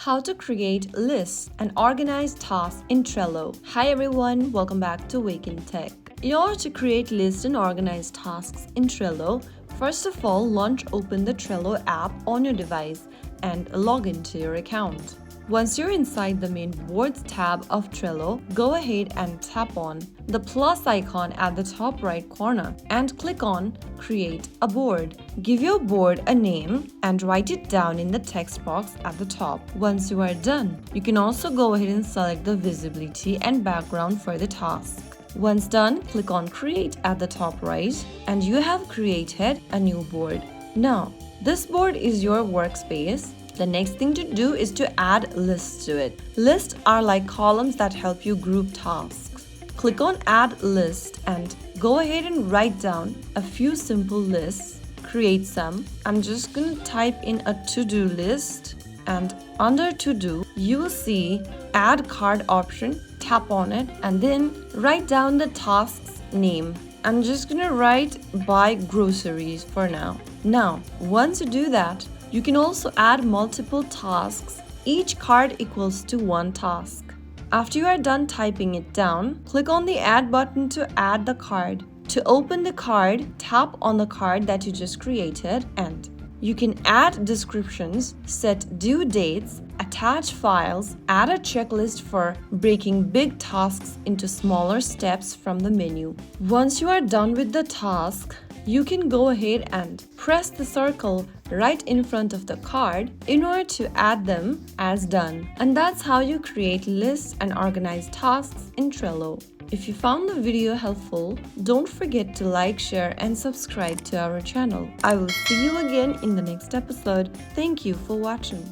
How to create lists and organize tasks in Trello. Hi everyone, welcome back to Wake&Tech. In order to create lists and organize tasks in Trello, first of all, open the Trello app on your device and log into your account. Once you're inside the main Boards tab of Trello, go ahead and tap on the plus icon at the top right corner and click on Create a Board. Give your board a name and write it down in the text box at the top. Once you are done, you can also go ahead and select the visibility and background for the task. Once done, click on Create at the top right and you have created a new board. Now, this board is your workspace. The next thing to do is to add lists to it. Lists are like columns that help you group tasks. Click on Add List and go ahead and write down a few simple lists. Create some. I'm just going to type in a to-do list, and under to-do, you will see Add Card option. Tap on it and then write down the task's name. I'm just going to write buy groceries for now. Now, once you do that, you can also add multiple tasks. Each card equals to one task. After you are done typing it down, click on the Add button to add the card. To open the card, tap on the card that you just created and you can add descriptions, set due dates, attach files, add a checklist for breaking big tasks into smaller steps from the menu. Once you are done with the task, you can go ahead and press the circle right in front of the card in order to add them as done. And that's how you create lists and organize tasks in Trello. If you found the video helpful, don't forget to like, share, and subscribe to our channel. I will see you again in the next episode. Thank you for watching.